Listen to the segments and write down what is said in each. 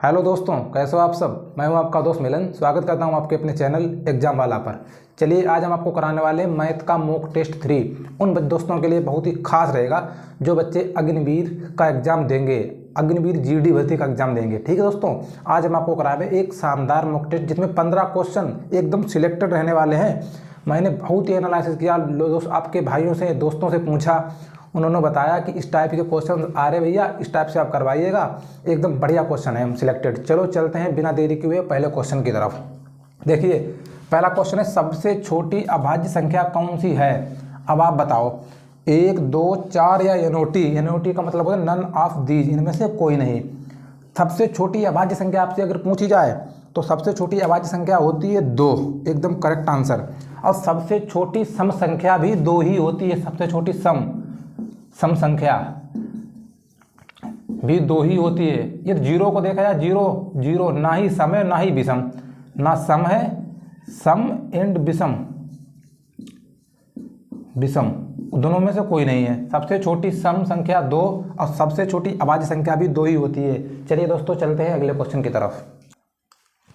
Hello दोस्तों, कैसे हो आप सब। मैं हूं आपका दोस्त मिलन। स्वागत करता हूं आपके अपने चैनल एग्जाम वाला पर। चलिए, आज हम आपको कराने वाले मैथ का मॉक टेस्ट 3 उन दोस्तों के लिए बहुत ही खास रहेगा जो बच्चे अग्निवीर का एग्जाम देंगे, अग्निवीर जीडी भर्ती का एग्जाम देंगे। ठीक है दोस्तों, आज हम आपको कराए एक शानदार मॉक टेस्ट जिसमें 15 क्वेश्चन एकदम सिलेक्टेड रहने वाले हैं। मैंने बहुत ही एनालिसिस किया, आपके भाइयों से, दोस्तों से पूछा, उन्होंने बताया कि इस टाइप के क्वेश्चन आ रहे भैया, इस टाइप से आप करवाइएगा, एकदम बढ़िया क्वेश्चन है, हम सिलेक्टेड। चलो चलते हैं बिना देरी किए पहले क्वेश्चन की तरफ। देखिए, पहला क्वेश्चन है, सबसे छोटी अभाज्य संख्या कौन सी है। अब आप बताओ, 1, 2, 4 या एनओटी। एनओटी का मतलब होता है नन ऑफ दीज, इनमें से कोई नहीं। सबसे छोटी अभाज्य संख्या आपसे अगर पूछी जाए तो सबसे छोटी अभाज्य संख्या होती है 2, एकदम करेक्ट आंसर। और सबसे छोटी सम संख्या भी 2 ही होती है। सबसे छोटी सम संख्या भी 2 ही होती है। ये जीरो को देखा जाए, जीरो ना ही सम है ना ही विषम, ना सम है, सम एंड विषम दोनों में से कोई नहीं है। सबसे छोटी सम संख्या 2 और सबसे छोटी अभाज्य संख्या भी 2 ही होती है। चलिए दोस्तों, चलते हैं अगले क्वेश्चन की तरफ।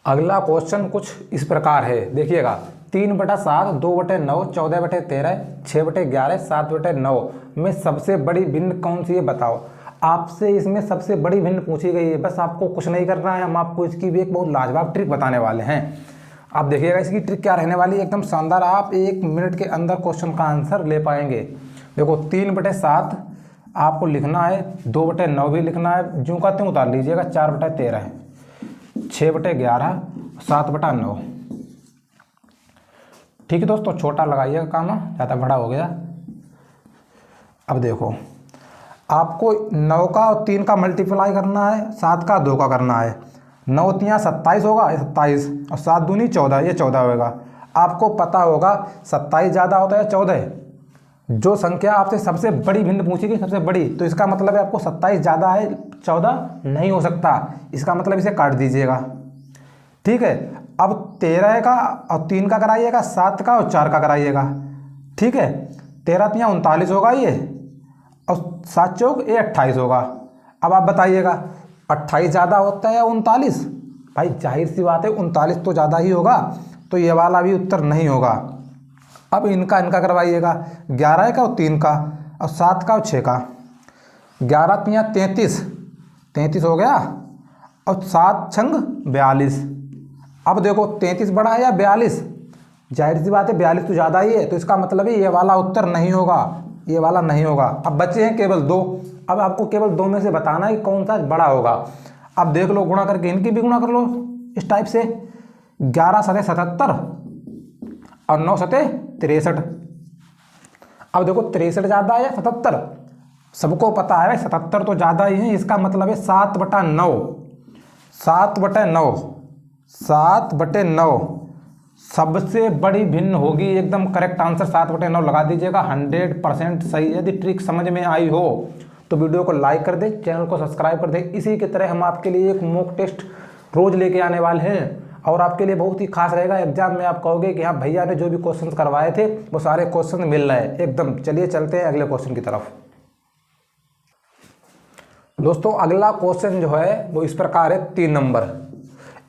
अगला क्वेश्चन कुछ इस प्रकार है, देखिएगा। 3/7, 2/9, 14/13, 6/11, 7/9 में सबसे बड़ी भिन्न कौन सी है बताओ। आपसे इसमें सबसे बड़ी भिन्न पूछी गई है। बस आपको कुछ नहीं करना है, हम आपको इसकी भी एक बहुत लाजवाब ट्रिक बताने वाले हैं। आप देखिएगा इसकी ट्रिक क्या रहने वाली है, एकदम शानदार। आप 1 मिनट के अंदर क्वेश्चन का आंसर ले पाएंगे। देखो, 3/7 आपको लिखना है, 2/9 भी लिखना है, जो का त्यों उतार लीजिएगा, 4/13, 6/11, 7/9। ठीक है दोस्तों, छोटा लगाइएगा काम, ज़्यादा बड़ा हो गया। अब देखो, आपको 9 का और 3 का मल्टीप्लाई करना है, 7 का 2 का करना है। 9 तियाँ 27 होगा, 27, और 7 दूनी 14, ये 14 होगा। आपको पता होगा 27 ज़्यादा होता है 14। जो संख्या आपसे सबसे बड़ी भिन्न पूछी गई, सबसे बड़ी, तो इसका मतलब है आपको 27 ज़्यादा है, 14 नहीं हो सकता। इसका मतलब इसे काट दीजिएगा। ठीक है, अब 13 का और 3 का कराइएगा, 7 का और 4 का कराइएगा। ठीक है, 13 तियाँ 39 होगा ये, और 7 चौक ये 28 होगा। अब आप बताइएगा 28 ज़्यादा होता है या 39। भाई जाहिर सी बात है 39 तो ज़्यादा ही होगा, तो ये वाला भी उत्तर नहीं होगा। अब इनका करवाइएगा, 11 का और 3 का, और 7 का और 6 का। 11 तियाँ 33 हो गया, और 7 छंग 42। अब देखो 33 बड़ा है या 42, जाहिर सी बात है 42 तो ज़्यादा ही है, तो इसका मतलब है ये वाला उत्तर नहीं होगा, ये वाला नहीं होगा। अब बचे हैं केवल 2। अब आपको केवल 2 में से बताना है कि कौन सा बड़ा होगा। अब देख लो, गुणा करके इनकी भी गुणा कर लो इस टाइप से। 11 सते 77 और 9 सते 63। अब देखो 63 ज़्यादा है या 77, सबको पता है 77 तो ज़्यादा ही है। इसका मतलब है 7/9, 7/9 सबसे बड़ी भिन्न होगी। एकदम करेक्ट आंसर 7/9 लगा दीजिएगा, 100% सही। यदि ट्रिक समझ में आई हो तो वीडियो को लाइक कर दे, चैनल को सब्सक्राइब कर दे। इसी की तरह हम आपके लिए एक मॉक टेस्ट रोज लेके आने वाले हैं, और आपके लिए बहुत ही खास रहेगा। एग्जाम में आप कहोगे कि हाँ भैया ने जो भी क्वेश्चन करवाए थे वो सारे क्वेश्चन मिल रहे हैं एकदम। चलिए चलते हैं अगले क्वेश्चन की तरफ। दोस्तों, अगला क्वेश्चन जो है वो इस प्रकार है, 3 नंबर।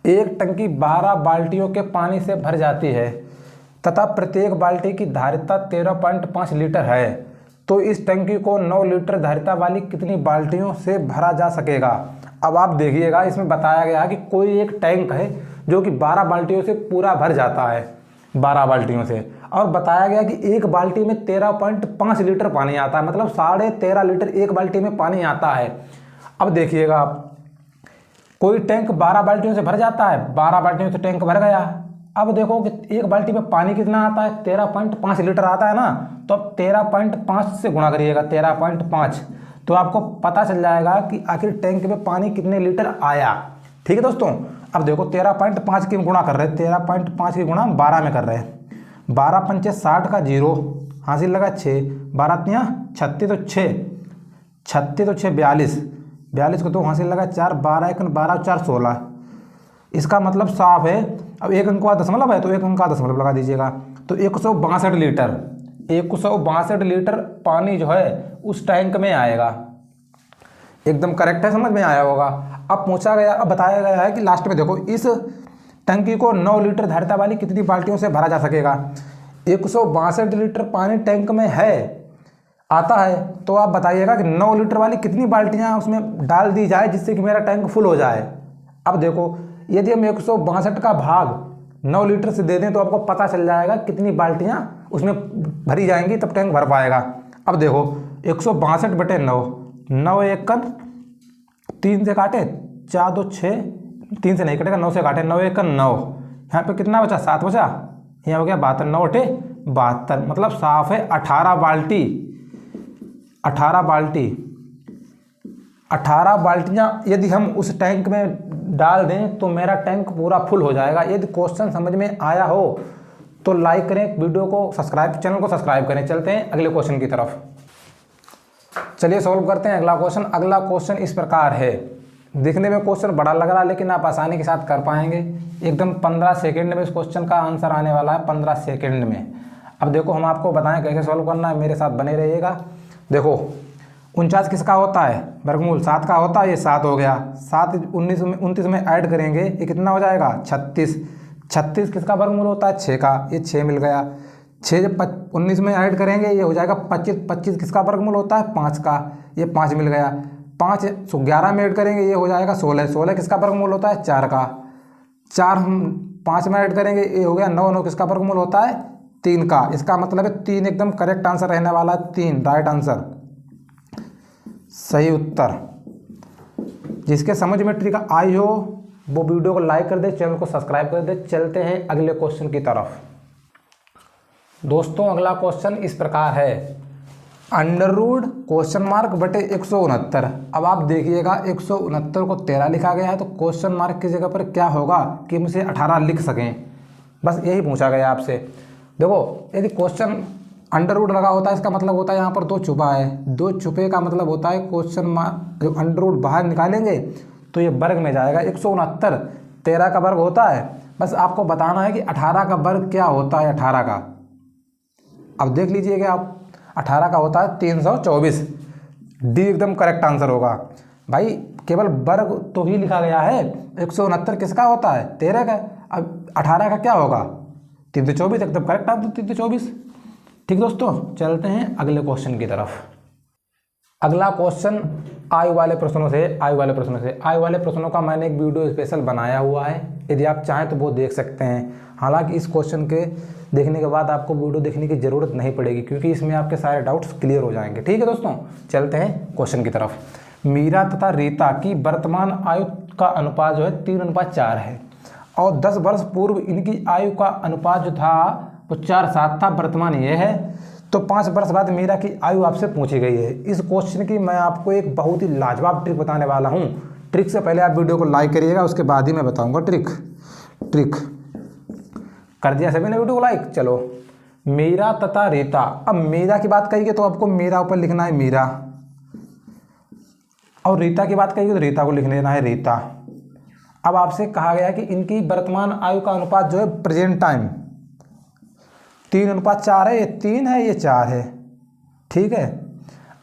एक टंकी 12 बाल्टियों के पानी से भर जाती है तथा प्रत्येक बाल्टी की धारिता 13.5 लीटर है, तो इस टंकी को 9 लीटर धारिता वाली कितनी बाल्टियों से भरा जा सकेगा। अब आप देखिएगा, इसमें बताया गया है कि कोई एक टैंक है जो कि 12 बाल्टियों से पूरा भर जाता है, 12 बाल्टियों से, और बताया गया कि एक बाल्टी में 13.5 लीटर पानी आता है, मतलब 13.5 लीटर एक बाल्टी में पानी आता है। अब देखिएगा आप, कोई टैंक 12 बाल्टियों से भर जाता है, 12 बाल्टियों से टैंक भर गया। अब देखो कि एक बाल्टी में पानी कितना आता है, 13.5 लीटर आता है ना, तो अब 13.5 से गुणा करिएगा, 13.5, तो आपको पता चल जाएगा कि आखिर टैंक में पानी कितने लीटर आया। ठीक है दोस्तों, अब देखो 13.5 की गुणा कर रहे हैं, 13.5 की गुणा 12 में कर रहे हैं। 12 पंचे 60 का 0 हासिल लगा 6, 12 तियाँ 36, तो 36 तो 6 42 को 2 हासिल लगा 4, 12 1 12 4 16। इसका मतलब साफ है। अब एक अंक का दशमलव है तो एक अंक का दशमलव लगा दीजिएगा, तो 162 लीटर, 162 लीटर पानी जो है उस टैंक में आएगा। एकदम करेक्ट है, समझ में आया होगा। अब पूछा गया, अब बताया गया है कि लास्ट में देखो, इस टंकी को 9 लीटर धारिता वाली कितनी बाल्टियों से भरा जा सकेगा। 162 लीटर पानी टैंक में है, आता है, तो आप बताइएगा कि 9 लीटर वाली कितनी बाल्टियां उसमें डाल दी जाए जिससे कि मेरा टैंक फुल हो जाए। अब देखो, यदि हम 162 का भाग 9 लीटर से दे दें तो आपको पता चल जाएगा कितनी बाल्टियां उसमें भरी जाएंगी, तब टैंक भर पाएगा। अब देखो 162/9, 9 1 3 से काटे 4 2 6, 3 से नहीं कटेगा, 9 से काटे, 9 1 9, यहाँ पे कितना बचा, 7 बचा, यहाँ हो गया 72, 9 8 72, मतलब साफ है 18 बाल्टी, 18 बाल्टी, 18 बाल्टियाँ यदि हम उस टैंक में डाल दें तो मेरा टैंक पूरा फुल हो जाएगा। यदि क्वेश्चन समझ में आया हो तो लाइक करें, वीडियो को सब्सक्राइब, चैनल को सब्सक्राइब करें। चलते हैं अगले क्वेश्चन की तरफ। चलिए सॉल्व करते हैं अगला क्वेश्चन। अगला क्वेश्चन इस प्रकार है, देखने में क्वेश्चन बड़ा लग रहा है लेकिन आप आसानी के साथ कर पाएंगे। एकदम 15 सेकंड में इस क्वेश्चन का आंसर आने वाला है, 15 सेकंड में। अब देखो हम आपको बताएं कैसे सॉल्व करना है, मेरे साथ बने रहिएगा। देखो 49 किसका होता है, वर्गमूल 7 का होता है, ये 7 हो गया। 7 29 में ऐड करेंगे, ये कितना हो जाएगा 36। 36 किसका वर्गमूल होता है, 6 का, ये 6 मिल गया। 6 जब 19 में ऐड करेंगे ये हो जाएगा 25। 25 किसका वर्गमूल होता है, 5 का, ये 5 मिल गया। 5 11 में ऐड करेंगे ये हो जाएगा 16। 16 किसका वर्गमूल होता है, 4 का। 4 हम 5 में ऐड करेंगे ये हो गया 9। 9 किसका वर्गमूल होता है, 3 का। इसका मतलब है 3 एकदम करेक्ट आंसर रहने वाला है, 3 राइट आंसर, सही उत्तर। जिसके समझ में ट्रिक आई हो वो वीडियो को लाइक कर दे, चैनल को सब्सक्राइब कर दे। चलते हैं अगले क्वेश्चन की तरफ। दोस्तों अगला क्वेश्चन इस प्रकार है, अंडररूट क्वेश्चन मार्क बटे 169। अब आप देखिएगा 169 को 13 लिखा गया है, तो क्वेश्चन मार्क की जगह पर क्या होगा कि हम इसे 18 लिख सकें, बस यही पूछा गया आपसे। देखो यदि क्वेश्चन अंडर रूट लगा होता है इसका मतलब होता है यहाँ पर 2 छुपा है, 2 छुपे का मतलब होता है क्वेश्चन मार्क जो अंडर रूट बाहर निकालेंगे तो ये वर्ग में जाएगा। 169 13 का वर्ग होता है, बस आपको बताना है कि 18 का वर्ग क्या होता है। 18 का अब देख लीजिएगा आप, 18 का होता है 324। डी एकदम करेक्ट आंसर होगा भाई, केवल वर्ग तो ही लिखा गया है। 169 किसका होता है, 13 का। अब 18 का क्या होगा, 324, एकदम करेक्ट आंसर 324। ठीक दोस्तों, चलते हैं अगले क्वेश्चन की तरफ। अगला क्वेश्चन आयु वाले प्रश्नों से। आयु वाले प्रश्नों का मैंने एक वीडियो स्पेशल बनाया हुआ है, यदि आप चाहें तो वो देख सकते हैं। हालांकि इस क्वेश्चन के देखने के बाद आपको वीडियो देखने की ज़रूरत नहीं पड़ेगी क्योंकि इसमें आपके सारे डाउट्स क्लियर हो जाएंगे। ठीक है दोस्तों, चलते हैं क्वेश्चन की तरफ। मीरा तथा रीता की वर्तमान आयु का अनुपात जो है 3:4 है और 10 वर्ष पूर्व इनकी आयु का अनुपात जो था वो 4:7 था। वर्तमान ये है, तो 5 वर्ष बाद मीरा की आयु आपसे पूछी गई है। इस क्वेश्चन की मैं आपको एक बहुत ही लाजवाब ट्रिक बताने वाला हूँ। ट्रिक से पहले आप वीडियो को लाइक करिएगा, उसके बाद ही मैं बताऊँगा ट्रिक। कर दिया सभी ने वीडियो को लाइक। चलो, मीरा तथा रीता। अब मीरा की बात कही तो आपको मीरा ऊपर लिखना है मीरा, और रीता की बात कही तो रीता को लिख लेना है रीता। अब आपसे कहा गया कि इनकी वर्तमान आयु का अनुपात जो है प्रेजेंट टाइम 3:4 है, ये 3 है, ये 4 है। ठीक है,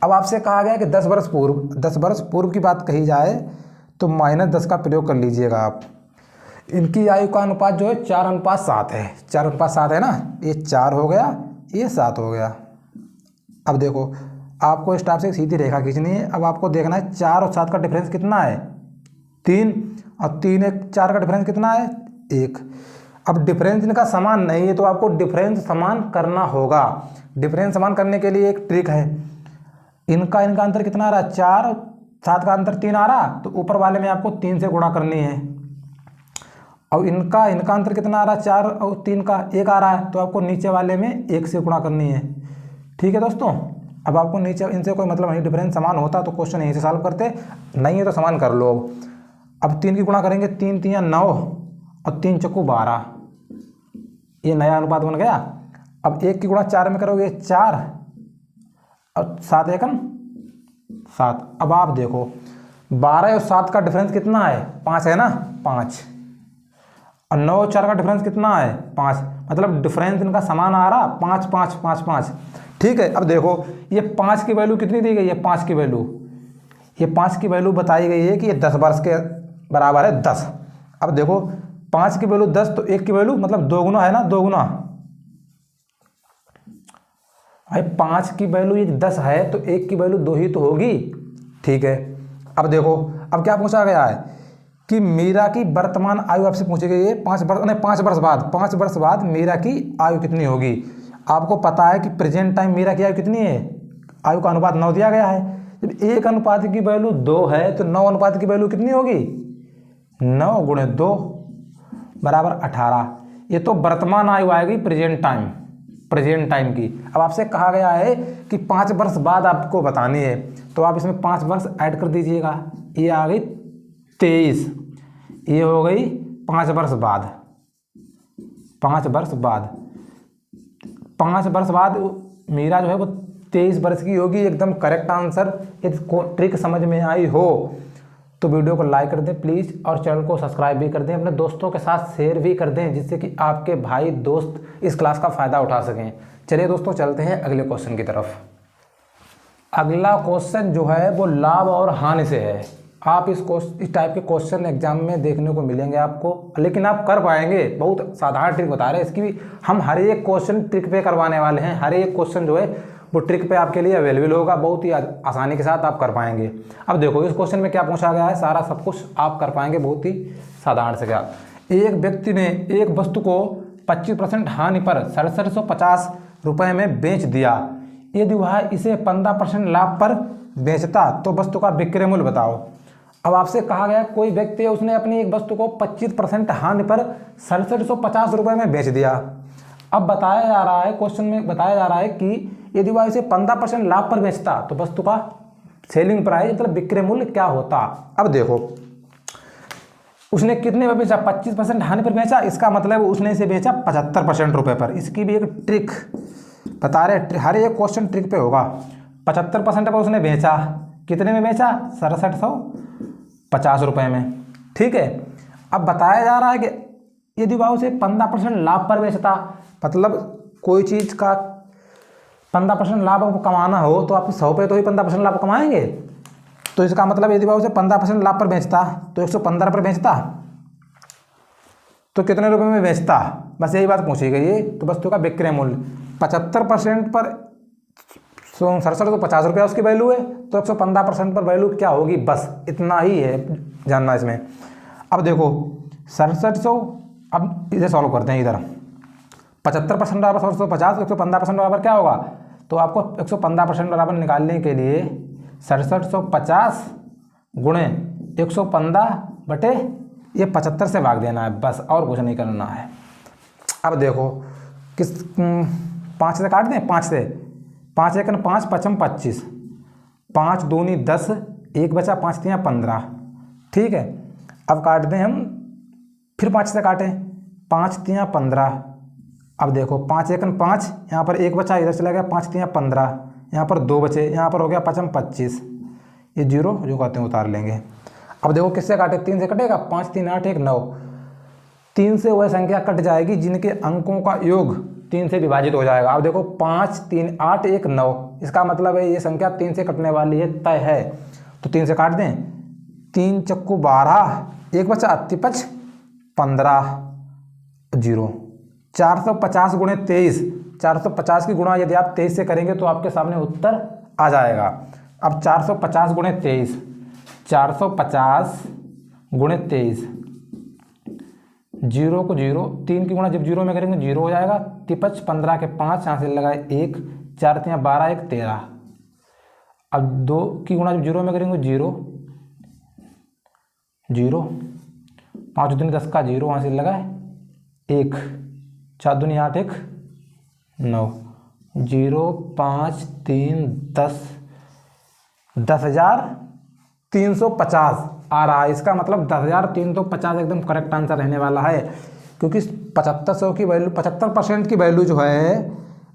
अब आपसे कहा गया कि 10 वर्ष पूर्व की बात कही जाए तो -10 का प्रयोग कर लीजिएगा आप। इनकी आयु का अनुपात जो है 4:7 है। 4:7 है ना, ये 4 हो गया, ये 7 हो गया। अब देखो आपको इस टाइप से सीधी रेखा खींचनी है। अब आपको देखना है 4 और 7 का डिफरेंस कितना है, 3, और 3 1 4 का डिफरेंस कितना है, 1। अब डिफरेंस इनका समान नहीं है तो आपको डिफरेंस समान करना होगा। डिफरेंस समान करने के लिए एक ट्रिक है। इनका अंतर कितना आ रहा है, 4 और 7 का अंतर 3 आ रहा, तो ऊपर वाले में आपको 3 से गुणा करनी है। और इनका अंतर कितना आ रहा है, 4 और 3 का 1 आ रहा है, तो आपको नीचे वाले में 1 से गुणा करनी है। ठीक है दोस्तों, अब आपको नीचे इनसे कोई मतलब नहीं, डिफरेंस समान होता तो क्वेश्चन यहीं से सॉल्व करते, नहीं है तो समान कर लो। अब 3 की गुणा करेंगे, 3 3 9 और 3 चक्कू 12, ये नया अनुपात बन गया। अब 1 की गुणा 4 में करोगे 4 और 7 1 7। अब आप देखो 12 और 7 का डिफरेंस कितना है, 5 है ना, 5, और 9 और 4 का डिफरेंस कितना है, 5। मतलब डिफरेंस इनका समान आ रहा, 5 5 5 5। ठीक है, अब देखो ये 5 की वैल्यू कितनी दी गई है, 5 की वैल्यू ये 5 की वैल्यू बताई गई है कि ये 10 वर्ष के बराबर है 10। अब देखो 5 की वैल्यू 10 तो 1 की वैल्यू मतलब 2 गुना है ना, 2 गुना। भाई 5 की वैल्यू ये 10 है तो 1 की वैल्यू 2 ही तो होगी, ठीक है। अब देखो अब क्या पूछा गया है कि मीरा की वर्तमान आयु आपसे पूछी गई है 5 वर्ष बाद मीरा की आयु कितनी होगी। आपको पता है कि प्रेजेंट टाइम मीरा की आयु कितनी है, आयु का अनुपात 9 दिया गया है। जब 1 अनुपात की वैल्यू 2 है तो 9 अनुपात की वैल्यू कितनी होगी, 9 गुणे 2 बराबर 18। ये तो वर्तमान आयु आएगी प्रेजेंट टाइम की। अब आपसे कहा गया है कि 5 वर्ष बाद आपको बतानी है, तो आप इसमें 5 वर्ष ऐड कर दीजिएगा। ये आ गई 23, ये हो गई 5 वर्ष बाद। 5 वर्ष बाद मीरा जो है वो 23 वर्ष की होगी, एकदम करेक्ट आंसर। यदि ट्रिक समझ में आई हो तो वीडियो को लाइक कर दें प्लीज़, और चैनल को सब्सक्राइब भी कर दें, अपने दोस्तों के साथ शेयर भी कर दें, जिससे कि आपके भाई दोस्त इस क्लास का फ़ायदा उठा सकें। चलिए दोस्तों चलते हैं अगले क्वेश्चन की तरफ। अगला क्वेश्चन जो है वो लाभ और हानि से है। आप इस टाइप के क्वेश्चन एग्जाम में देखने को मिलेंगे आपको, लेकिन आप कर पाएंगे। बहुत साधारण ट्रिक बता रहे हैं, इसकी भी हम हर एक क्वेश्चन ट्रिक पे करवाने वाले हैं। हर एक क्वेश्चन जो है वो ट्रिक पे आपके लिए अवेलेबल होगा, बहुत ही आसानी के साथ आप कर पाएंगे। अब देखो इस क्वेश्चन में क्या पूछा गया है, सारा सब कुछ आप कर पाएंगे बहुत ही साधारण से। क्या, एक व्यक्ति ने एक वस्तु को 25% हानि पर 6750 रुपये में बेच दिया। यदि वह इसे 15% लाभ पर बेचता तो वस्तु का विक्रय मूल्य बताओ। अब आपसे कहा गया कोई व्यक्ति है, उसने अपनी एक वस्तु को 25% हानि पर 6750 रुपये में बेच दिया। अब बताया जा रहा है, क्वेश्चन में बताया जा रहा है कि यदि वह इसे 15% लाभ पर बेचता तो वस्तु का सेलिंग प्राइस मतलब विक्रय मूल्य क्या होता। अब देखो उसने कितने पर बेचा, 25% हानि पर बेचा, इसका मतलब उसने इसे बेचा 75% रुपये पर। इसकी भी एक ट्रिक बता रहे, हर एक क्वेश्चन ट्रिक पे होगा। 75% पर उसने बेचा, कितने में बेचा, 6750 रुपये में, ठीक है। अब बताया जा रहा है कि यदि वह उसे 15% लाभ पर बेचता, मतलब कोई चीज़ का 15% लाभ आपको कमाना हो तो आप 100 पे तो ही 15% लाभ कमाएंगे। तो इसका मतलब यदि वह उसे 15% लाभ पर बेचता तो 115 पर बेचता तो कितने रुपए में बेचता, बस यही बात पूछी गई है। तो वस्तु का विक्रय मूल्य 75% पर 6750 रुपया उसकी वैल्यू है, तो 115% पर वैल्यू क्या होगी, बस इतना ही है जानना इसमें। अब देखो 6700, अब इसे सॉल्व करते हैं। इधर 75% बराबर 6750, 115% बराबर क्या होगा, तो आपको 115% बराबर निकालने के लिए 6750 गुणे 115 बटे ये 75 से भाग देना है, बस और कुछ नहीं करना है। अब देखो किस 5 से काट दें, 5 से 5 1 5 5 25, 5 दूनी 10, 1 बचा, 5 3 15, ठीक है। अब काट दें हम, फिर 5 से काटें, 5 3 15। अब देखो 5 1 5, यहाँ पर 1 बचा, इधर चला गया, 5 3 15, यहाँ पर 2 बचे, यहाँ पर हो गया 5 25, ये जीरो जो कहते हैं उतार लेंगे। अब देखो किससे काटे, 3 से कटेगा, 5 3 8 1 9, 3 से वह संख्या कट जाएगी जिनके अंकों का योग 3 से विभाजित हो जाएगा। अब देखो 5 3 8 1 9, इसका मतलब है ये संख्या 3 से कटने वाली है, तय है। तो 3 से काट दें, 3 चक्कू 12, 1 बचा, 5 15, जीरो। 450 गुणे 23, 450 की गुणा यदि आप 23 से करेंगे तो आपके सामने उत्तर आ जाएगा। अब 450 गुणे 23, 450 गुणे 23, जीरो को जीरो, 3 की गुणा जब जीरो में करेंगे जीरो हो जाएगा, 55 15 के 5, यहाँ से लगाए 1, 4 3 12 1 13। अब 2 की गुणा जब जीरो में करेंगे जीरो जीरो, 5 दूनी 10 का जीरो, वहाँ से लगाए 1, 4 दूनी 8 1 9, 0 5 3 10, 10,350 आ रहा है। इसका मतलब 10,350 एकदम करेक्ट आंसर रहने वाला है, क्योंकि 7500 की वैल्यू, 75% की वैल्यू जो है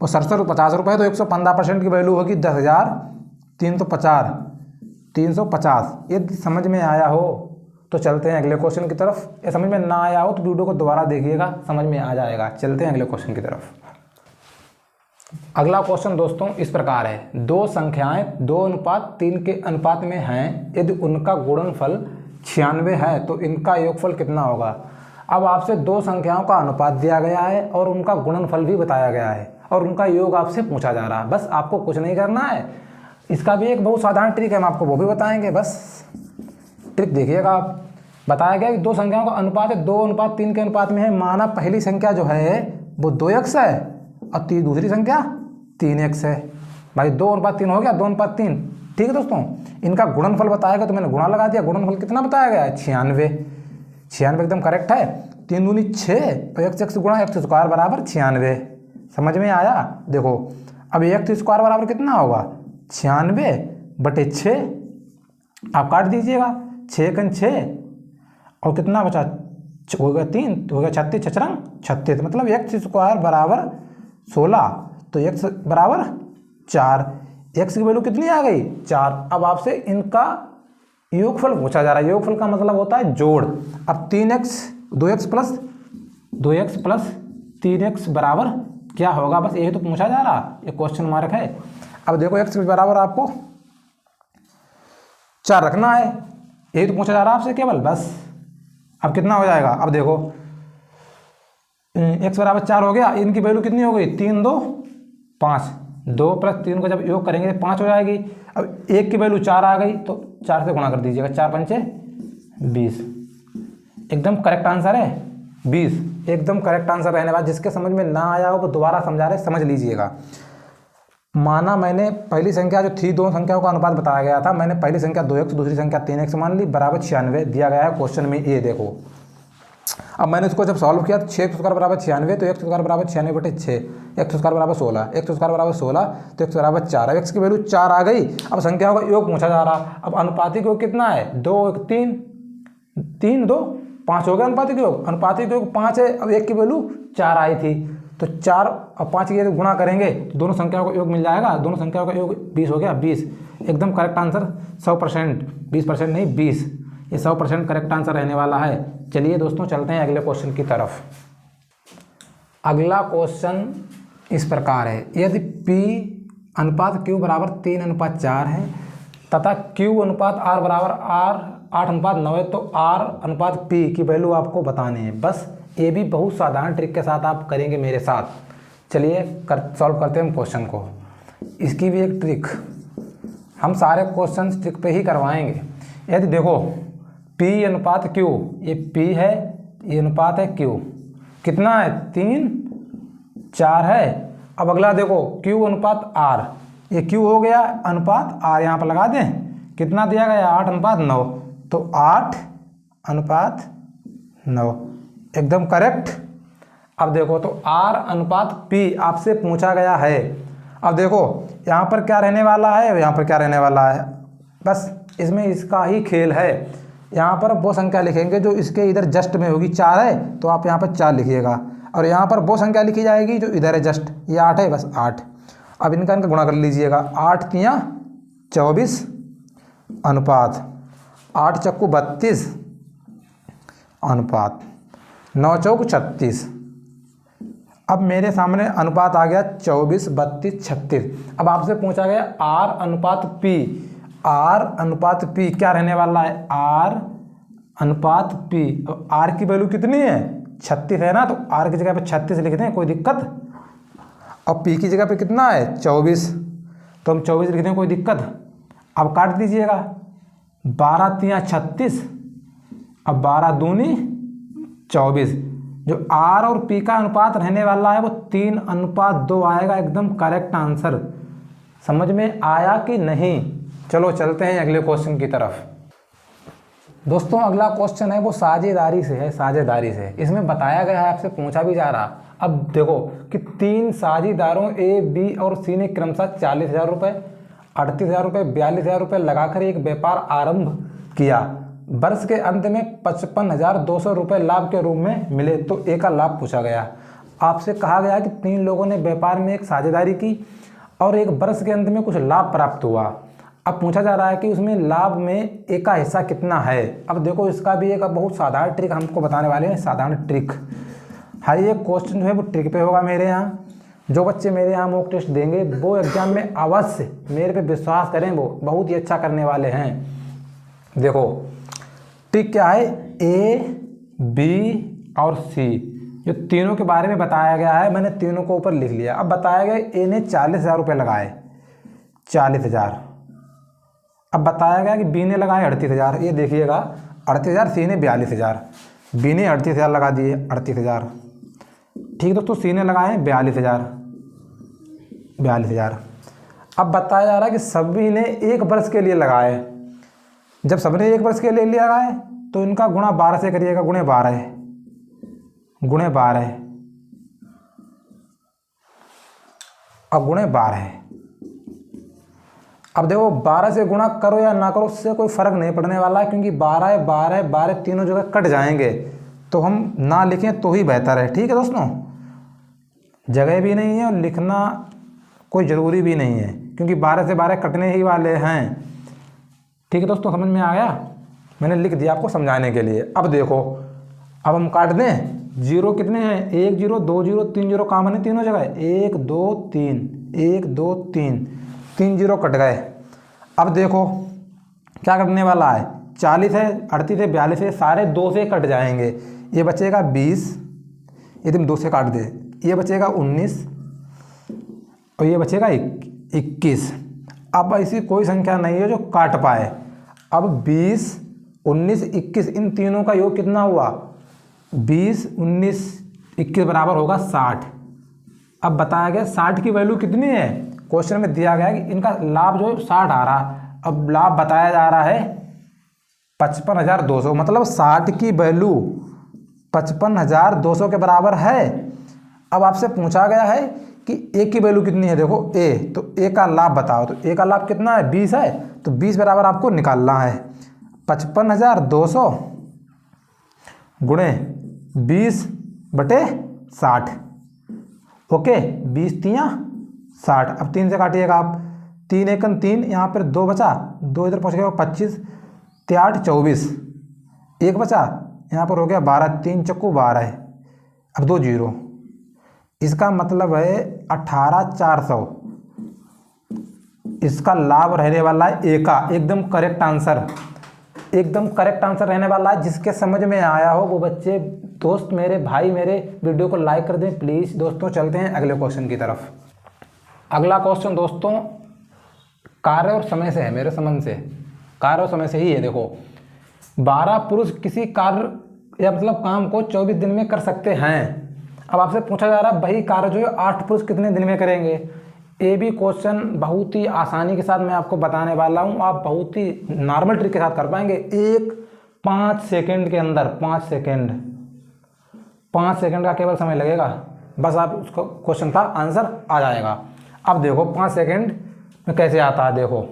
वो 6750 रुपये है, तो 115% की वैल्यू होगी 10,350। ये समझ में आया हो तो चलते हैं अगले क्वेश्चन की तरफ। ये समझ में ना आया हो तो वीडियो को दोबारा देखिएगा, समझ में आ जाएगा। चलते हैं अगले क्वेश्चन की तरफ। अगला क्वेश्चन दोस्तों इस प्रकार है, दो संख्याएं 2:3 के अनुपात में हैं, यदि उनका गुणनफल 96 है तो इनका योगफल कितना होगा। अब आपसे दो संख्याओं का अनुपात दिया गया है और उनका गुणनफल भी बताया गया है और उनका योग आपसे पूछा जा रहा है। बस आपको कुछ नहीं करना है, इसका भी एक बहुत साधारण ट्रिक है, हम आपको वो भी बताएंगे। बस ट्रिक देखिएगा आप। बताया गया कि दो संख्याओं का अनुपात है 2:3 के अनुपात में है। माना पहली संख्या जो है वो 2x है और दूसरी संख्या 3x है। भाई 2:3 हो गया, 2:3। ठीक है दोस्तों, इनका गुणनफल बताया गया तो मैंने गुणा लगा दिया। गुणनफल कितना बताया गया है, 96 एकदम करेक्ट है। 3 दूनी 6 और x गुणा x² बराबर 96। समझ में आया। देखो अब x² बराबर कितना होगा, 96/6। आप काट दीजिएगा, 6 × 6 और कितना बचा, हो गया 3 तो हो गया 36, 6 36, मतलब x² बराबर 16 तो x बराबर 4। x की वैल्यू कितनी आ गई, 4। अब आपसे इनका योगफल पूछा जा रहा है। योगफल का मतलब होता है जोड़। अब 2x प्लस 3x बराबर क्या होगा, बस यही तो पूछा जा रहा, ये क्वेश्चन मार्क है। अब देखो x बराबर आपको 4 रखना है, यही तो पूछा जा रहा है आपसे केवल। बस अब कितना हो जाएगा, अब देखो x बराबर 4 हो गया, इनकी वैल्यू कितनी हो गई, 3 2 5, 2 + 3 को जब योग करेंगे 5 हो जाएगी। अब 1 की वैल्यू 4 आ गई तो 4 से गुणा कर दीजिएगा, 4 × 5 = 20। एकदम करेक्ट आंसर है 20, एकदम करेक्ट आंसर रहने वाला। जिसके समझ में ना आया हो वो दोबारा समझा रहे, समझ लीजिएगा। माना मैंने पहली संख्या जो थी, दो संख्याओं का अनुपात बताया गया था, मैंने पहली संख्या 2x दूसरी संख्या 3x मान ली, बराबर 96 दिया गया है क्वेश्चन में। ये देखो अब मैंने इसको जब सॉल्व किया तो 6x² बराबर 96 तो x² बराबर 96/6, x² बराबर 16, x² बराबर 16 तो x बराबर 4। अब x की वैल्यू 4 आ गई। अब संख्याओं का योग पूछा जा रहा। अब अनुपातिक योग कितना है, 2 1 3 3 2 5 हो गया अनुपातिक योग। अनुपातिक योग 5 है। अब 1 की वैल्यू 4 आई थी तो 4 और 5 की गुणा करेंगे तो दोनों संख्याओं का योग मिल जाएगा। दोनों संख्याओं का योग 20 हो गया, 20 एकदम करेक्ट आंसर 100%, 20% नहीं 20, ये 100% करेक्ट आंसर रहने वाला है। चलिए दोस्तों चलते हैं अगले क्वेश्चन की तरफ। अगला क्वेश्चन इस प्रकार है, यदि P अनुपात Q बराबर 3:4 है तथा Q अनुपात R बराबर 8:9 है तो R अनुपात P की वैल्यू आपको बतानी है। बस ये भी बहुत साधारण ट्रिक के साथ आप करेंगे मेरे साथ। चलिए सॉल्व करते हैं हम क्वेश्चन को। इसकी भी एक ट्रिक, हम सारे क्वेश्चन ट्रिक पे ही करवाएंगे। यदि देखो P अनुपात Q, ये P है, ये अनुपात है Q, कितना है 3 4 है। अब अगला देखो Q अनुपात R, ये Q हो गया, अनुपात R यहाँ पर लगा दें, कितना दिया गया 8:9 तो 8:9 एकदम करेक्ट। अब देखो तो R अनुपात P आपसे पूछा गया है। अब देखो यहाँ पर क्या रहने वाला है, यहाँ पर क्या रहने वाला है, बस इसमें इसका ही खेल है। यहाँ पर वो संख्या लिखेंगे जो इसके इधर जस्ट में होगी, 4 है तो आप यहाँ पर 4 लिखिएगा, और यहाँ पर वो संख्या लिखी जाएगी जो इधर है जस्ट, ये 8 है, बस 8। अब इनका गुणा कर लीजिएगा, 8 3 24 अनुपात 8 चक्कू 32 अनुपात 9 चौक 36। अब मेरे सामने अनुपात आ गया 24 32 36। अब आपसे पूछा गया R अनुपात P, R अनुपात P क्या रहने वाला है, R अनुपात P। अब R की वैल्यू कितनी है 36 है ना, तो R की जगह पे 36 लिख दें, कोई दिक्कत। अब P की जगह पे कितना है 24 तो हम 24 लिख दें, कोई दिक्कत। अब काट दीजिएगा, 12 3 36, अब 12 दूनी 24। जो R और P का अनुपात रहने वाला है वो 3:2 आएगा, एकदम करेक्ट आंसर। समझ में आया कि नहीं। चलो चलते हैं अगले क्वेश्चन की तरफ। दोस्तों अगला क्वेश्चन है वो साझेदारी से है, साझेदारी से। इसमें बताया गया है, आपसे पूछा भी जा रहा। अब देखो कि 3 साझेदारों A, B और C ने क्रमशः 40,000 रुपये, 38,000 रुपये, 42,000 रुपये लगाकर एक व्यापार आरंभ किया। वर्ष के अंत में 55,200 रुपये लाभ के रूप में मिले तो A का लाभ पूछा गया। आपसे कहा गया कि 3 लोगों ने व्यापार में एक साझेदारी की और एक वर्ष के अंत में कुछ लाभ प्राप्त हुआ। अब पूछा जा रहा है कि उसमें लाभ में A का हिस्सा कितना है। अब देखो इसका भी एक बहुत साधारण ट्रिक हमको बताने वाले हैं, साधारण ट्रिक। हाँ ये क्वेश्चन जो है वो ट्रिक पे होगा मेरे यहाँ। जो बच्चे मेरे यहाँ मॉक टेस्ट देंगे वो एग्जाम में अवश्य, मेरे पे विश्वास करें, वो बहुत ही अच्छा करने वाले हैं। देखो ट्रिक क्या है, ए बी और सी जो तीनों के बारे में बताया गया है, मैंने तीनों को ऊपर लिख लिया। अब बताया गया ए ने 40,000 रुपये लगाए, 40,000। अब बताया गया कि बी ने लगाए 38,000, ये देखिएगा 38,000, सी ने 42,000, बी ने 38,000 लगा दिए, 38,000। ठीक दोस्तों, सी ने लगाए 42,000, 42,000। अब बताया जा रहा है कि सभी ने 1 वर्ष के लिए लगाए। जब सबने 1 वर्ष के लिए लगाए तो इनका गुणा 12 से करिएगा, गुणे 12, गुणे 12 और गुणे 12। अब देखो 12 से गुणा करो या ना करो उससे कोई फर्क नहीं पड़ने वाला है, क्योंकि 12 12 12 तीनों जगह कट जाएंगे, तो हम ना लिखें तो ही बेहतर है। ठीक है दोस्तों, जगह भी नहीं है और लिखना कोई ज़रूरी भी नहीं है, क्योंकि 12 से 12 कटने ही वाले हैं। ठीक है दोस्तों, समझ में आ गया, मैंने लिख दिया आपको समझाने के लिए। अब देखो, अब हम काट दें। जीरो कितने हैं, 1 0 2 0 3 0 कॉमन है तीनों जगह, 1 2 3, 1 2 3, 3 0 कट गए। अब देखो क्या कटने वाला है, 40 है, 38 है, 42 है, सारे 2 से कट जाएंगे। ये बचेगा 20, यदि हम 2 से काट दें, ये बचेगा 19 और ये बचेगा 21। अब ऐसी कोई संख्या नहीं है जो काट पाए। अब 20 19 21 इन तीनों का योग कितना हुआ, 20 19 21 बराबर होगा 60। अब बताया गया 60 की वैल्यू कितनी है, क्वेश्चन में दिया गया है कि इनका लाभ जो है 60 आ रहा। अब लाभ बताया जा रहा है 55,200, मतलब 60 की वैल्यू 55,200 के बराबर है। अब आपसे पूछा गया है कि ए की वैल्यू कितनी है, देखो ए, तो ए का लाभ बताओ, तो ए का लाभ कितना है, 20 है, तो 20 बराबर आपको निकालना है 55,200 गुणे 20/60। ओके, 20 3 60। अब 3 से काटिएगा आप, 3 1 3, यहाँ पर 2 बचा, 2 इधर पहुँच गया 25, 3 8 24, 1 बचा, यहाँ पर हो गया 12, 3 चक्कू 12, अब 2 0, इसका मतलब है 18,400। इसका लाभ रहने वाला है ए का, एकदम करेक्ट आंसर, एकदम करेक्ट आंसर रहने वाला है। जिसके समझ में आया हो वो बच्चे, दोस्त मेरे, भाई मेरे, वीडियो को लाइक कर दें प्लीज़। दोस्तों चलते हैं अगले क्वेश्चन की तरफ। अगला क्वेश्चन दोस्तों कार्य और समय से है, मेरे समझ से कार्य और समय से ही है। देखो 12 पुरुष किसी कार्य या मतलब काम को 24 दिन में कर सकते हैं। अब आपसे पूछा जा रहा है वही कार्य जो है 8 पुरुष कितने दिन में करेंगे। ये भी क्वेश्चन बहुत ही आसानी के साथ मैं आपको बताने वाला हूँ, आप बहुत ही नॉर्मल ट्रिक के साथ कर पाएंगे। 5 सेकंड के अंदर, 5 सेकंड का केवल समय लगेगा, बस आप उसको क्वेश्चन का आंसर आ जाएगा। अब देखो 5 सेकंड में कैसे आता है। देखो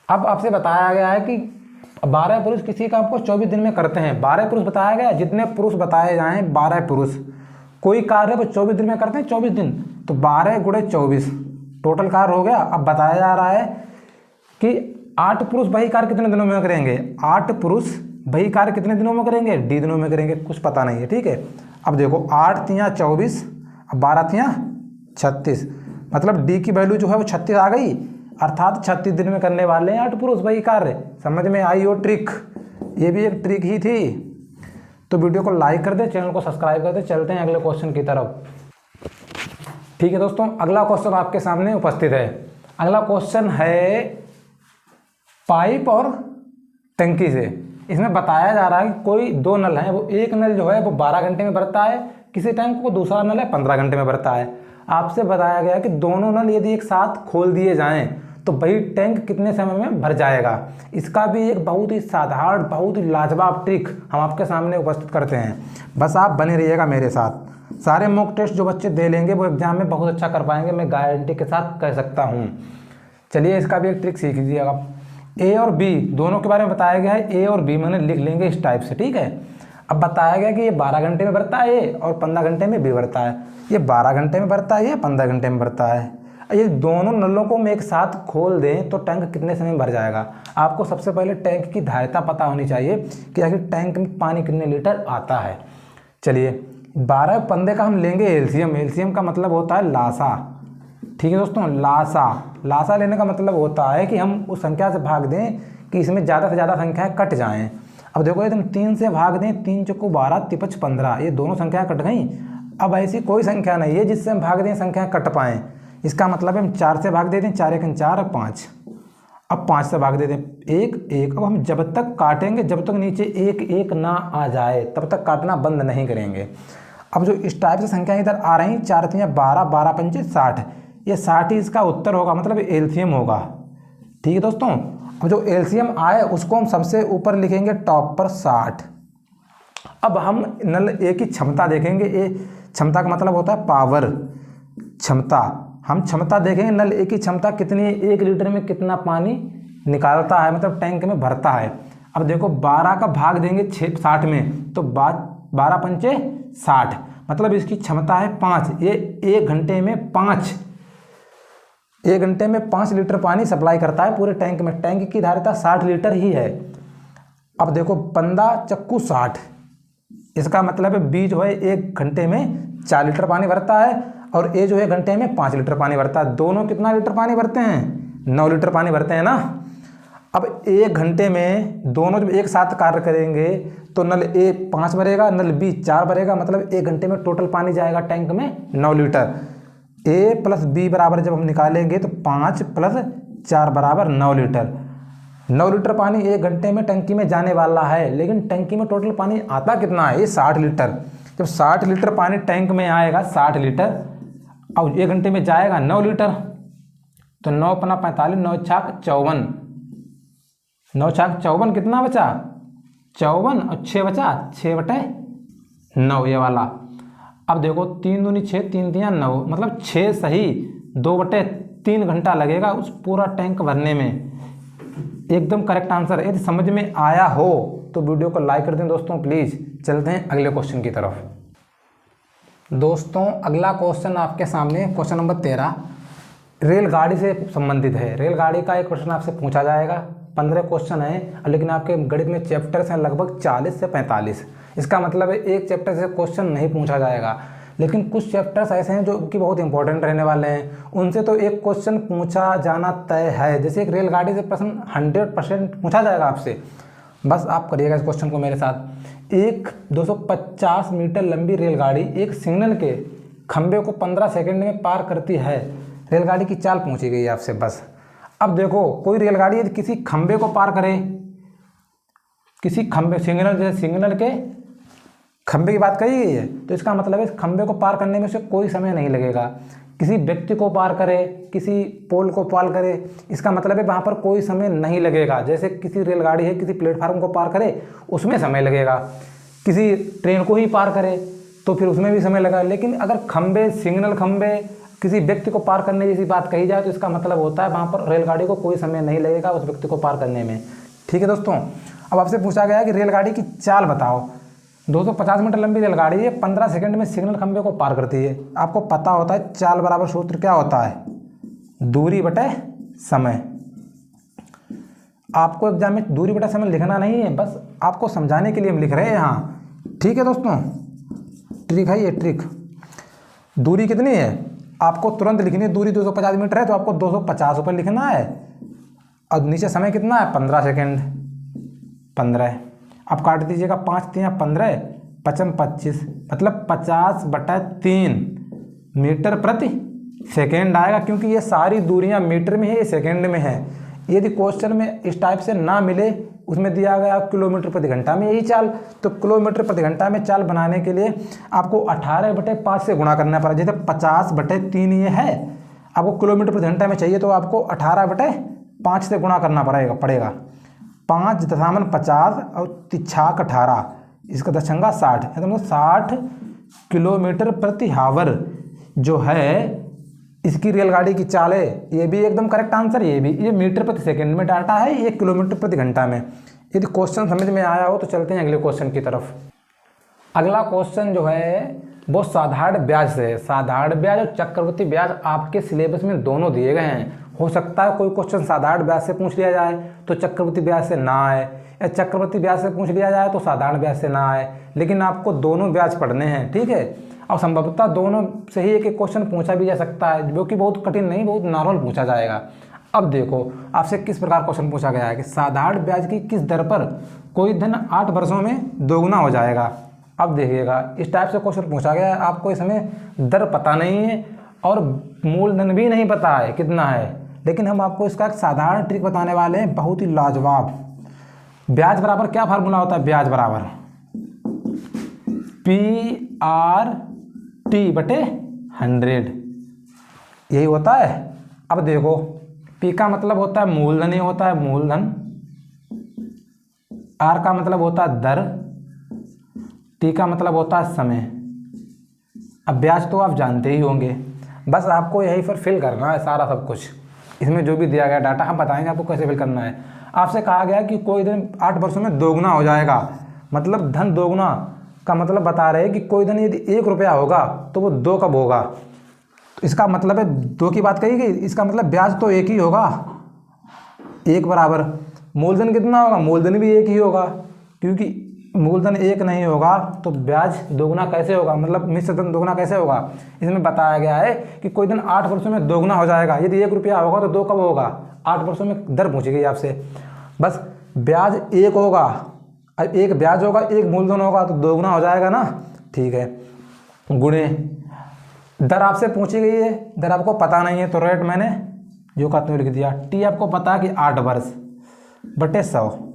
अब आपसे बताया गया है कि 12 पुरुष किसी काम को 24 दिन में करते हैं। 12 पुरुष बताया गया, जितने पुरुष बताए जाएं 12 पुरुष कोई कार्य को 24 दिन में करते हैं, 24 दिन, तो 12 गुणे 24 टोटल कार्य हो गया। अब बताया जा रहा है कि 8 पुरुष वही कार्य कितने दिनों में करेंगे, 8 पुरुष वही कार्य कितने दिनों में करेंगे, डी दिनों में करेंगे, कुछ पता नहीं है। ठीक है, अब देखो 8 3 24, अब 12 3 36, मतलब डी की वैल्यू जो है वो 36 आ गई, अर्थात 36 दिन में करने वाले हैं 8 पुरुष वही कार्य। समझ में आई हो ट्रिक, ये भी एक ट्रिक ही थी। तो वीडियो को लाइक कर दे, चैनल को सब्सक्राइब कर दे। चलते हैं अगले क्वेश्चन की तरफ। ठीक है दोस्तों, अगला क्वेश्चन आपके सामने उपस्थित है। अगला क्वेश्चन है पाइप और टंकी से। इसमें बताया जा रहा है कि कोई 2 नल हैं, वो एक नल जो है वो 12 घंटे में भरता है किसी टैंक को, दूसरा नल है 15 घंटे में भरता है। आपसे बताया गया कि दोनों नल यदि एक साथ खोल दिए जाएं तो वही टैंक कितने समय में भर जाएगा। इसका भी एक बहुत ही साधारण, बहुत ही लाजवाब ट्रिक हम आपके सामने उपस्थित करते हैं। बस आप बने रहिएगा मेरे साथ। सारे मॉक टेस्ट जो बच्चे दे लेंगे वो एग्जाम में बहुत अच्छा कर पाएंगे, मैं गारंटी के साथ कह सकता हूँ। चलिए इसका भी एक ट्रिक सीख लीजिएगा। ए और बी दोनों के बारे में बताया गया है, ए और बी मैंने लिख लेंगे इस टाइप से। ठीक है, अब बताया गया कि ये 12 घंटे में भरता है ए और 15 घंटे में बी भरता है। ये 12 घंटे में भरता है, ये 15 घंटे में भरता है। ये दोनों नलों को हम एक साथ खोल दें तो टैंक कितने समय में भर जाएगा। आपको सबसे पहले टैंक की धारिता पता होनी चाहिए कि आखिर टैंक में पानी कितने लीटर आता है। चलिए 12 15 का हम लेंगे एलसीएम। एलसीएम का मतलब होता है लासा। ठीक है दोस्तों, लासा लेने का मतलब होता है कि हम उस संख्या से भाग दें कि इसमें ज़्यादा से ज़्यादा संख्याएं कट जाएं। अब देखो तुम 3 से भाग दें, 3 चौको 12, 3 15, ये दोनों संख्याएं कट गई। अब ऐसी कोई संख्या नहीं है जिससे हम भाग दें संख्याएं कट पाएँ। इसका मतलब है हम 4 से भाग दे दें, 4 1 4 5। अब 5 से भाग दे दें, 1 1। अब हम जब तक काटेंगे, जब तक नीचे 1 1 ना आ जाए तब तक काटना बंद नहीं करेंगे। अब जो इस टाइप से संख्या इधर आ रही, 4 3 12, 12 5 60, ये 60 ही इसका उत्तर होगा, मतलब एलसीएम होगा। ठीक है दोस्तों, अब जो एलसीएम आए उसको हम सबसे ऊपर लिखेंगे टॉप पर 60। अब हम नल ए की क्षमता देखेंगे। ए क्षमता का मतलब होता है पावर, क्षमता। हम क्षमता देखेंगे नल ए की क्षमता कितनी है, 1 लीटर में कितना पानी निकालता है, मतलब टैंक में भरता है। अब देखो 12 का भाग देंगे 60 में, तो 12 पंचे 60, मतलब इसकी क्षमता है 5। ये 1 घंटे में 5 लीटर पानी सप्लाई करता है पूरे टैंक में। टैंक की धारिता 60 लीटर ही है। अब देखो 15 चक्कू 60, इसका मतलब है बी जो है 1 घंटे में 4 लीटर पानी भरता है और ए जो है घंटे में 5 लीटर पानी भरता है। दोनों कितना लीटर पानी भरते हैं? 9 लीटर पानी भरते हैं ना। अब 1 घंटे में दोनों जब एक साथ कार्य करेंगे तो नल ए 5 भरेगा, नल बी 4 भरेगा, मतलब 1 घंटे में टोटल पानी जाएगा टैंक में 9 लीटर। ए प्लस बी बराबर जब हम निकालेंगे तो 5 + 4 बराबर 9 लीटर। 9 लीटर पानी 1 घंटे में टंकी में जाने वाला है, लेकिन टंकी में टोटल पानी आता कितना है? ये 60 लीटर। जब 60 लीटर पानी टैंक में आएगा, 60 लीटर, अब 1 घंटे में जाएगा 9 लीटर, तो 9 × 45, 9 छाक 54, 9 छाक 54, कितना बचा? 54 और 6 बचा, 6/9 ये वाला। अब देखो 3 दूनी 6, 3 तियां 9, मतलब 6 सही, 2/3 घंटा लगेगा उस पूरा टैंक भरने में। एकदम करेक्ट आंसर। यदि समझ में आया हो तो वीडियो को लाइक कर दें दोस्तों प्लीज़। चलते हैं अगले क्वेश्चन की तरफ। दोस्तों अगला क्वेश्चन आपके सामने क्वेश्चन नंबर 13 रेलगाड़ी से संबंधित है। रेलगाड़ी का एक क्वेश्चन आपसे पूछा जाएगा। 15 क्वेश्चन है, लेकिन आपके गणित में चैप्टर्स हैं लगभग 40 से 45। इसका मतलब है एक चैप्टर से क्वेश्चन नहीं पूछा जाएगा, लेकिन कुछ चैप्टर्स ऐसे हैं जो कि बहुत इंपॉर्टेंट रहने वाले हैं, उनसे तो एक क्वेश्चन पूछा जाना तय है। जैसे एक रेलगाड़ी से प्रश्न 100% पूछा जाएगा आपसे। बस आप करिएगा इस क्वेश्चन को मेरे साथ। एक 250 मीटर लंबी रेलगाड़ी एक सिग्नल के खंबे को 15 सेकंड में पार करती है। रेलगाड़ी की चाल पूछी गई है आपसे बस। अब देखो कोई रेलगाड़ी यदि किसी खंबे को पार करे, किसी खंबे, सिग्नल, जैसे सिग्नल के खंबे की बात कही गई है, तो इसका मतलब है इस खंबे को पार करने में उसे कोई समय नहीं लगेगा। किसी व्यक्ति को पार करे, किसी पोल को पार करे, इसका मतलब है वहाँ पर कोई समय नहीं लगेगा। जैसे किसी रेलगाड़ी है, किसी प्लेटफार्म को पार करे उसमें समय लगेगा, किसी ट्रेन को ही पार करे तो फिर उसमें भी समय लगा। लेकिन अगर खंबे, सिग्नल खंबे, किसी व्यक्ति को पार करने जैसी बात कही जाए तो इसका मतलब होता है वहाँ पर रेलगाड़ी को कोई समय नहीं लगेगा उस व्यक्ति को पार करने में। ठीक है दोस्तों, अब आपसे पूछा गया है कि रेलगाड़ी की चाल बताओ। 250 मीटर लंबी रेलगाड़ी है, 15 सेकंड में सिग्नल खंबे को पार करती है। आपको पता होता है चाल बराबर सूत्र क्या होता है? दूरी बटे समय। आपको एग्जाम में दूरी बटे समय लिखना नहीं है, बस आपको समझाने के लिए हम लिख रहे हैं यहाँ। ठीक है दोस्तों, ट्रिक है ये, ट्रिक। दूरी कितनी है आपको तुरंत लिखनी है। दूरी 250 मीटर है तो आपको 250 ऊपर लिखना है, और नीचे समय कितना है? 15 सेकेंड, 15। अब काट दीजिएगा, 5 × 15, 55 25, मतलब 50/3 मीटर प्रति सेकेंड आएगा, क्योंकि ये सारी दूरियां मीटर में है, ये सेकेंड में है। यदि क्वेश्चन में इस टाइप से ना मिले, उसमें दिया गया किलोमीटर प्रति घंटा में यही चाल, तो किलोमीटर प्रति घंटा में चाल बनाने के लिए आपको 18/5 से गुणा करना पड़ा। जैसे 50/3 ये है, आपको किलोमीटर प्रति घंटा में चाहिए तो आपको 18/5 से गुणा करना पड़ेगा। 5 दशामलव 50 और 3 18, इसका 10 60, मतलब 60 किलोमीटर प्रति हावर जो है इसकी रेलगाड़ी की चाल है। ये भी एकदम करेक्ट आंसर। ये भी, ये मीटर प्रति सेकंड में डाटा है, ये किलोमीटर प्रति घंटा में। यदि क्वेश्चन समझ में आया हो तो चलते हैं अगले क्वेश्चन की तरफ। अगला क्वेश्चन जो है वो साधारण ब्याज से है। साधारण ब्याज और चक्रवृद्धि ब्याज आपके सिलेबस में दोनों दिए गए हैं। हो सकता है कोई क्वेश्चन साधारण ब्याज से पूछ लिया जाए तो चक्रवृद्धि ब्याज से ना आए, या चक्रवृद्धि ब्याज से पूछ लिया जाए तो साधारण ब्याज से ना आए, लेकिन आपको दोनों ब्याज पढ़ने हैं, ठीक है। और संभवतः दोनों से ही एक एक क्वेश्चन पूछा भी जा सकता है, जो कि बहुत कठिन नहीं, बहुत नॉर्मल पूछा जाएगा। अब देखो आपसे किस प्रकार क्वेश्चन पूछा गया है कि साधारण ब्याज की किस दर पर कोई धन 8 वर्षों में दोगुना हो जाएगा। अब देखिएगा इस टाइप से क्वेश्चन पूछा गया है, आपको इसमें दर पता नहीं है और मूलधन भी नहीं पता है कितना है, लेकिन हम आपको इसका एक साधारण ट्रिक बताने वाले हैं, बहुत ही लाजवाब। ब्याज बराबर क्या फार्मूला होता है, ब्याज बराबर PRT बटे 100, यही होता है। अब देखो P का मतलब होता है मूलधन, ये होता है मूलधन, R का मतलब होता है दर, T का मतलब होता है समय। अब ब्याज तो आप जानते ही होंगे, बस आपको यही पर फिल करना है सारा सब कुछ। इसमें जो भी दिया गया डाटा हम बताएंगे आपको कैसे फिल करना है। आपसे कहा गया कि कोई धन 8 वर्षों में दोगुना हो जाएगा, मतलब धन दोगुना का मतलब बता रहे हैं कि कोई धन यदि 1 रुपया होगा तो वो 2 कब होगा। तो इसका मतलब है 2 की बात कही गई, इसका मतलब ब्याज तो 1 ही होगा, 1 बराबर मूलधन कितना होगा, मूलधन भी 1 ही होगा, क्योंकि मूलधन 1 नहीं होगा तो ब्याज दोगुना कैसे होगा, मतलब मिश्र धन दोगुना कैसे होगा। इसमें बताया गया है कि कोई धन 8 वर्षों में दोगुना हो जाएगा, यदि 1 रुपया होगा तो 2 कब होगा, 8 वर्षों में दर पूछी गई आपसे। बस ब्याज 1 होगा, अब 1 ब्याज होगा 1 मूलधन होगा तो दोगुना हो जाएगा ना, ठीक है। गुणे दर आपसे पूछी गई है, दर आपको पता नहीं है तो रेट मैंने जो का त्यों लिख दिया। T आपको पता है कि 8 वर्ष बटे 100।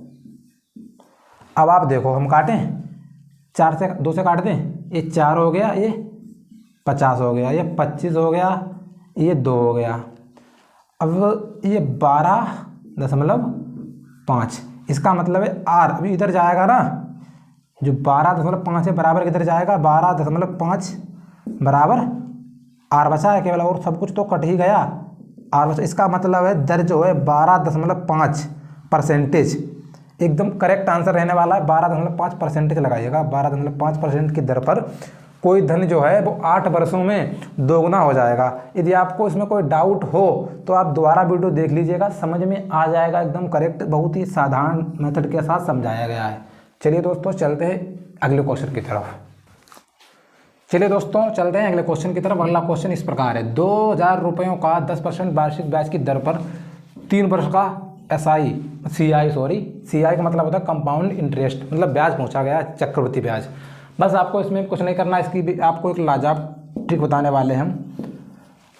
अब आप देखो हम काटें, 4 से 2 से काट दें, ये 4 हो गया, ये 50 हो गया, ये 25 हो गया, ये 2 हो गया। अब ये 12.5, इसका मतलब है R अभी इधर जाएगा ना, जो 12.5 है बराबर किधर जाएगा, 12.5 बराबर R बचा है केवल, और सब कुछ तो कट ही गया, R बचा। इसका मतलब है दर जो है 12.5%, एकदम करेक्ट आंसर रहने वाला है। 12.5% लगाइएगा, 12.5% की दर पर कोई धन जो है वो 8 वर्षों में दोगुना हो जाएगा। यदि आपको इसमें कोई डाउट हो तो आप दोबारा वीडियो देख लीजिएगा, समझ में आ जाएगा, एकदम करेक्ट, बहुत ही साधारण मेथड के साथ समझाया गया है। चलिए दोस्तों चलते हैं अगले क्वेश्चन की तरफ। अगले क्वेश्चन की तरफ। अगला क्वेश्चन इस प्रकार है, 2000 रुपयों का 10% वार्षिक ब्याज की दर पर 3 वर्ष का CI का मतलब होता है कंपाउंड इंटरेस्ट, मतलब ब्याज पूछा गया है, चक्रवृद्धि ब्याज। बस आपको इसमें कुछ नहीं करना, इसकी भी आपको एक लाजवाब ट्रिक बताने वाले हैं हम।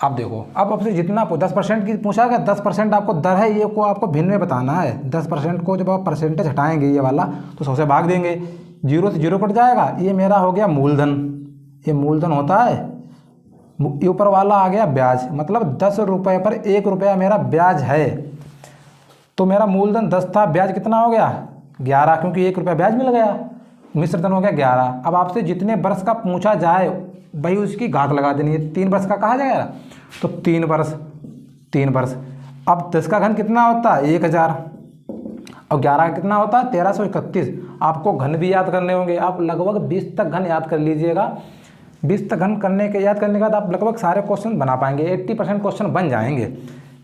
आप देखो, अब आपसे जितना 10% की पूछा गया, 10% आपको दर है, ये को आपको भिन्न में बताना है। 10% को जब आप परसेंटेज हटाएंगे ये वाला तो 100 से भाग देंगे, 0 से 0 कट जाएगा। ये मेरा हो गया मूलधन, ये मूलधन होता है, ये ऊपर वाला आ गया ब्याज, मतलब 10 रुपये पर 1 रुपया मेरा ब्याज है। तो मेरा मूलधन 10 था, ब्याज कितना हो गया 11, क्योंकि 1 रुपया ब्याज मिल गया, मिश्र धन हो गया 11। अब आपसे जितने वर्ष का पूछा जाए भाई उसकी घात लगा देनी है। 3 वर्ष का कहा जाएगा तो 3 वर्ष। अब 10 का घन कितना होता है 1000, और 11 का कितना होता है 1331। आपको घन भी याद करने होंगे, आप लगभग 20 तक घन याद कर लीजिएगा। 20 तक घन याद करने के बाद आप लगभग सारे क्वेश्चन बना पाएंगे, 80% क्वेश्चन बन जाएंगे।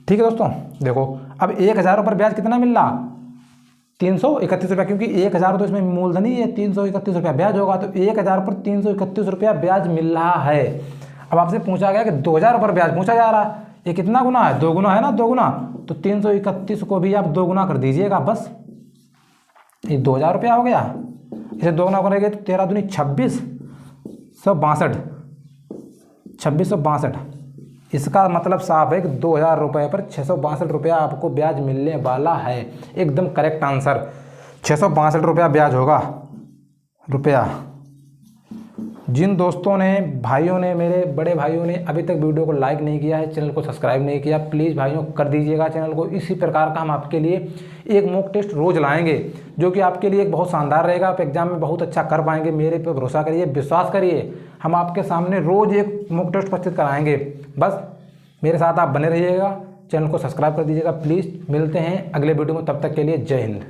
ठीक है दोस्तों, देखो अब 1000 पर ब्याज कितना मिल रहा 331 रुपया, क्योंकि 1000 तो इसमें मूलधन ही है, 331 रुपया ब्याज होगा, तो 1000 पर 331 रुपया ब्याज मिल रहा है। अब आपसे पूछा गया कि 2000 पर ब्याज पूछा जा रहा है, ये कितना गुना है 2 गुना है ना, 2 गुना, तो 331 को भी आप 2 गुना कर दीजिएगा, बस ये 2000 रुपया हो गया। इसे 2 गुना करेंगे तो 13 दूनी 2662। इसका मतलब साफ है कि 2000 रुपये पर 662 रुपया आपको ब्याज मिलने वाला है। एकदम करेक्ट आंसर 662 रुपया ब्याज होगा रुपया। जिन दोस्तों ने भाइयों ने, मेरे बड़े भाइयों ने अभी तक वीडियो को लाइक नहीं किया है, चैनल को सब्सक्राइब नहीं किया, प्लीज़ भाइयों कर दीजिएगा चैनल को। इसी प्रकार का हम आपके लिए एक मॉक टेस्ट रोज़ लाएंगे, जो कि आपके लिए एक बहुत शानदार रहेगा, आप एग्जाम में बहुत अच्छा कर पाएंगे। मेरे पे भरोसा करिए, विश्वास करिए, हम आपके सामने रोज़ एक मॉक टेस्ट प्रस्तुत कराएंगे। बस मेरे साथ आप बने रहिएगा, चैनल को सब्सक्राइब कर दीजिएगा प्लीज़। मिलते हैं अगले वीडियो में, तब तक के लिए जय हिंद।